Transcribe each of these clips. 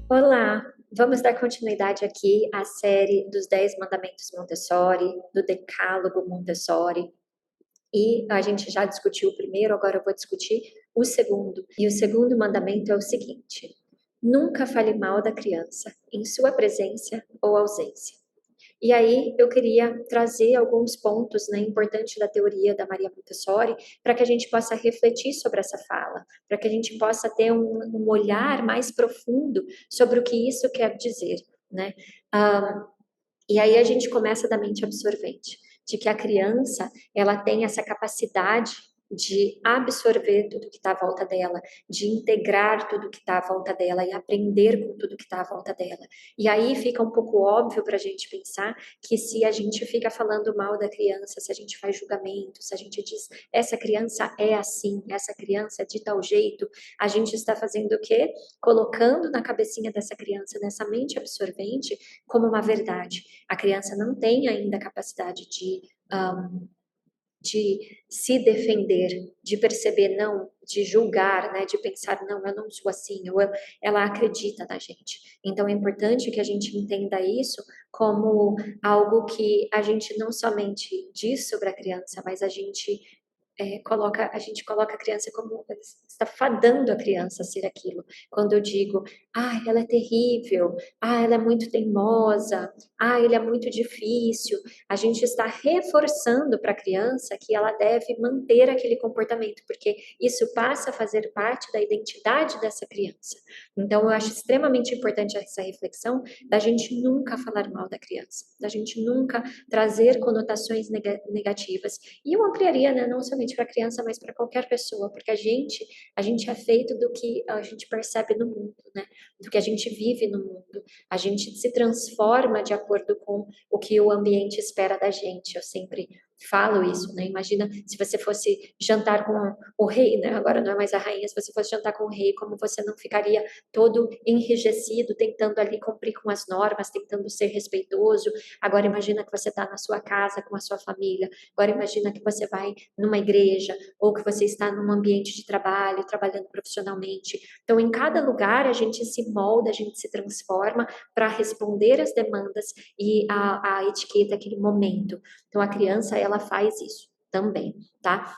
Olá, vamos dar continuidade aqui à série dos 10 Mandamentos Montessori, do Decálogo Montessori. E a gente já discutiu o primeiro, agora eu vou discutir o segundo. E o segundo mandamento é o seguinte: nunca fale mal da criança, em sua presença ou ausência. E aí eu queria trazer alguns pontos, né, importantes da teoria da Maria Montessori, para que a gente possa refletir sobre essa fala, para que a gente possa ter um olhar mais profundo sobre o que isso quer dizer, né? Ah, e aí a gente começa da mente absorvente, de que a criança, ela tem essa capacidade de absorver tudo que está à volta dela, de integrar tudo que está à volta dela e aprender com tudo que está à volta dela. E aí fica um pouco óbvio para a gente pensar que se a gente fica falando mal da criança, se a gente faz julgamento, se a gente diz essa criança é assim, essa criança é de tal jeito, a gente está fazendo o quê? Colocando na cabecinha dessa criança, nessa mente absorvente, como uma verdade. A criança não tem ainda a capacidade de se defender, de perceber não, de julgar, né, de pensar não, eu não sou assim, ela acredita na gente. Então é importante que a gente entenda isso como algo que a gente não somente diz sobre a criança, mas a gente coloca a criança como está fadando a criança a ser aquilo. Quando eu digo, ela é terrível, ela é muito teimosa, ele é muito difícil, a gente está reforçando para a criança que ela deve manter aquele comportamento, porque isso passa a fazer parte da identidade dessa criança. Então, eu acho extremamente importante essa reflexão da gente nunca falar mal da criança, da gente nunca trazer conotações negativas. E eu ampliaria, né, não somente para criança, mas para qualquer pessoa, porque a gente é feito do que a gente percebe no mundo, né? Do que a gente vive no mundo. A gente se transforma de acordo com o que o ambiente espera da gente. Eu sempre falo isso, né? Imagina se você fosse jantar com o rei, né? Agora não é mais a rainha, se você fosse jantar com o rei, como você não ficaria todo enrijecido, tentando ali cumprir com as normas, tentando ser respeitoso. Agora imagina que você está na sua casa com a sua família. Agora imagina que você vai numa igreja ou que você está num ambiente de trabalho, trabalhando profissionalmente. Então, em cada lugar, a gente se molda, a gente se transforma para responder às demandas e a etiqueta, aquele momento. Então, a criança, ela faz isso também, tá?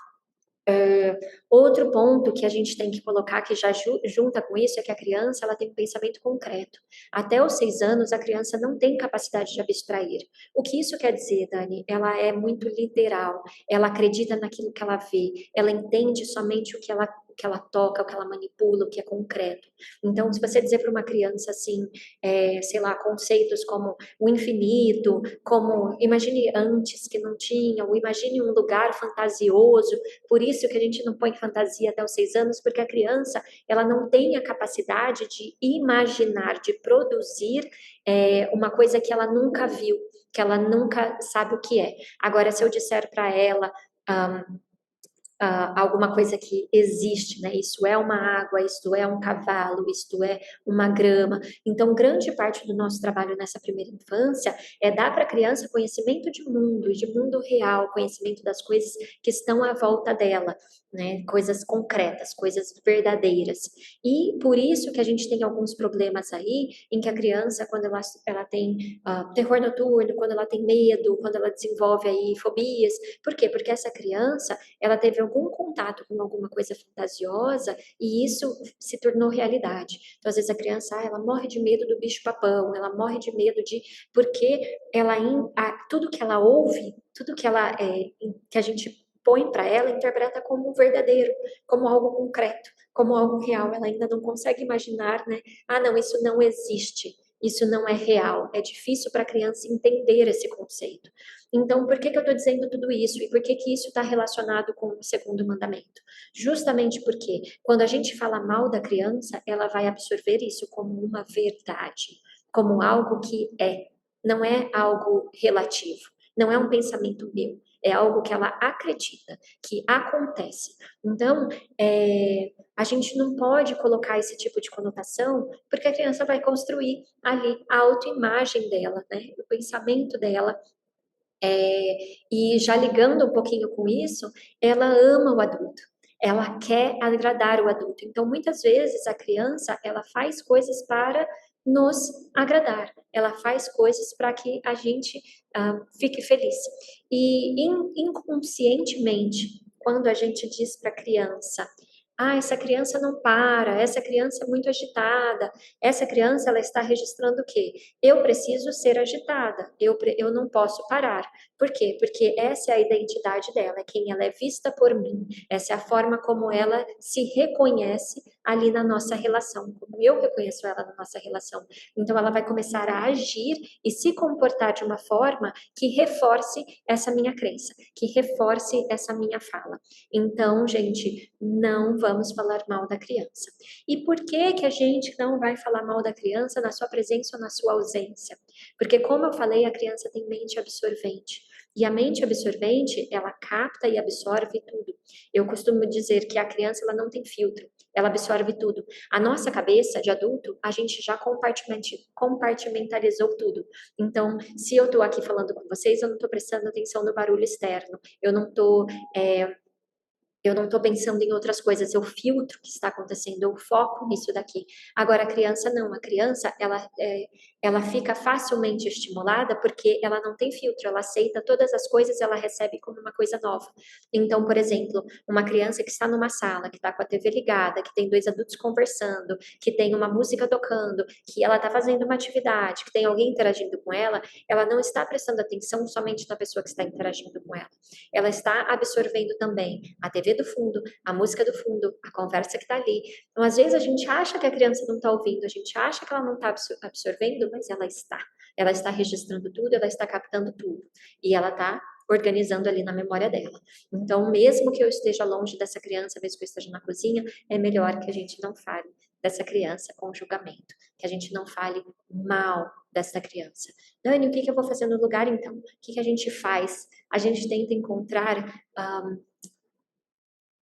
Outro ponto que a gente tem que colocar que já junta com isso é que a criança ela tem um pensamento concreto. Até os 6 anos, a criança não tem capacidade de abstrair. O que isso quer dizer, Dani? Ela é muito literal, ela acredita naquilo que ela vê, ela entende somente o que ela toca, o que ela manipula, o que é concreto. Então, se você dizer para uma criança assim, sei lá, conceitos como o infinito, como imagine antes que não tinha, ou imagine um lugar fantasioso, por isso que a gente não põe fantasia até os 6 anos, porque a criança ela não tem a capacidade de imaginar, de produzir uma coisa que ela nunca viu, que ela nunca sabe o que é. Agora, se eu disser para ela alguma coisa que existe, né? Isso é uma água, isto é um cavalo, isto é uma grama. Então, grande parte do nosso trabalho nessa primeira infância é dar para a criança conhecimento de mundo real, conhecimento das coisas que estão à volta dela, né? Coisas concretas, coisas verdadeiras. E por isso que a gente tem alguns problemas aí, em que a criança, quando ela tem terror noturno, quando ela tem medo, quando ela desenvolve aí fobias. Por quê? Porque essa criança ela teve algum contato com alguma coisa fantasiosa e isso se tornou realidade. Então, às vezes a criança, ela morre de medo do bicho-papão, ela morre de medo de porque tudo que ela ouve, tudo que a gente põe para ela, interpreta como verdadeiro, como algo concreto, como algo real. Ela ainda não consegue imaginar, né? Não, isso não existe. Isso não é real. É difícil para a criança entender esse conceito. Então, por que que eu estou dizendo tudo isso? E por que que isso está relacionado com o segundo mandamento? Justamente porque quando a gente fala mal da criança, ela vai absorver isso como uma verdade, como algo que é, não é algo relativo, não é um pensamento meu, é algo que ela acredita, que acontece. Então, a gente não pode colocar esse tipo de conotação, porque a criança vai construir ali a autoimagem dela, né? O pensamento dela e já ligando um pouquinho com isso, ela ama o adulto. Ela quer agradar o adulto. Então, muitas vezes a criança, ela faz coisas para nos agradar. Ela faz coisas para que a gente fique feliz. E inconscientemente, quando a gente diz para a criança, essa criança não para, essa criança é muito agitada, essa criança ela está registrando o quê? Eu preciso ser agitada, eu não posso parar. Por quê? Porque essa é a identidade dela, é quem ela é vista por mim, essa é a forma como ela se reconhece ali na nossa relação, como eu reconheço ela na nossa relação. Então ela vai começar a agir e se comportar de uma forma que reforce essa minha crença, que reforce essa minha fala. Então, gente, não vamos falar mal da criança. E por que que a gente não vai falar mal da criança na sua presença ou na sua ausência? Porque, como eu falei, a criança tem mente absorvente. E a mente absorvente, ela capta e absorve tudo. Eu costumo dizer que a criança ela não tem filtro, ela absorve tudo. A nossa cabeça de adulto, a gente já compartimentalizou tudo. Então, se eu estou aqui falando com vocês, eu não estou prestando atenção no barulho externo, eu não estou pensando em outras coisas, eu filtro o que está acontecendo, eu foco nisso daqui. Agora, a criança não, a criança, ela fica facilmente estimulada porque ela não tem filtro, ela aceita todas as coisas, ela recebe como uma coisa nova. Então, por exemplo, uma criança que está numa sala, que está com a TV ligada, que tem dois adultos conversando, que tem uma música tocando, que ela está fazendo uma atividade, que tem alguém interagindo com ela não está prestando atenção somente na pessoa que está interagindo com ela. Ela está absorvendo também a TV do fundo, a música do fundo, a conversa que está ali. Então, às vezes, a gente acha que a criança não está ouvindo, a gente acha que ela não está absorvendo, mas ela está. Ela está registrando tudo, ela está captando tudo. E ela está organizando ali na memória dela. Então, mesmo que eu esteja longe dessa criança, mesmo que eu esteja na cozinha, é melhor que a gente não fale dessa criança com julgamento, que a gente não fale mal dessa criança. Dani, o que eu vou fazer no lugar então? O que a gente faz? A gente tenta encontrar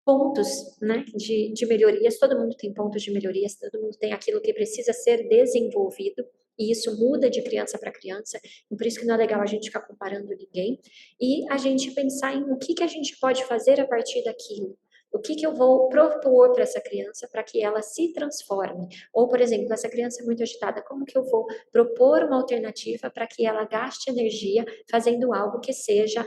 pontos, né, de melhorias, todo mundo tem pontos de melhorias, todo mundo tem aquilo que precisa ser desenvolvido, e isso muda de criança para criança, e por isso que não é legal a gente ficar comparando ninguém, e a gente pensar em o que a gente pode fazer a partir daquilo. O que eu vou propor para essa criança para que ela se transforme? Ou, por exemplo, essa criança é muito agitada, como que eu vou propor uma alternativa para que ela gaste energia fazendo algo que seja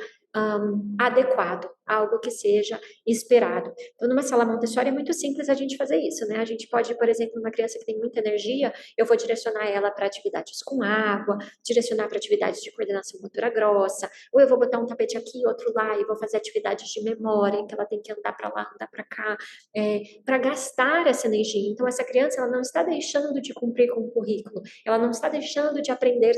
adequado, algo que seja esperado. Então, numa sala Montessori é muito simples a gente fazer isso, né? A gente pode, por exemplo, uma criança que tem muita energia, eu vou direcionar ela para atividades com água, direcionar para atividades de coordenação motora grossa, ou eu vou botar um tapete aqui, outro lá, e vou fazer atividades de memória, que ela tem que andar para lá, andar para cá, para gastar essa energia. Então, essa criança, ela não está deixando de cumprir com o currículo, ela não está deixando de aprender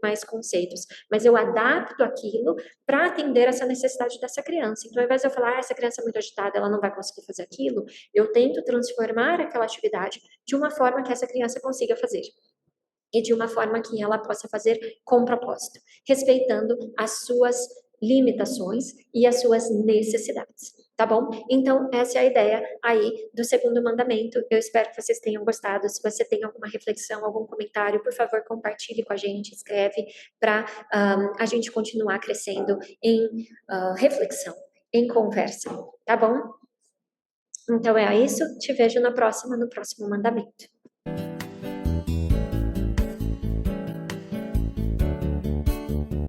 mais conceitos, mas eu adapto aquilo para atender essa necessidade dessa criança. Então, ao invés de eu falar, essa criança é muito agitada, ela não vai conseguir fazer aquilo, eu tento transformar aquela atividade de uma forma que essa criança consiga fazer. E de uma forma que ela possa fazer com propósito, respeitando as suas limitações e as suas necessidades, tá bom? Então, essa é a ideia aí do segundo mandamento. Eu espero que vocês tenham gostado. Se você tem alguma reflexão, algum comentário, por favor, compartilhe com a gente, escreve para a gente continuar crescendo em reflexão, em conversa, tá bom? Então é isso. Te vejo na próxima, no próximo mandamento.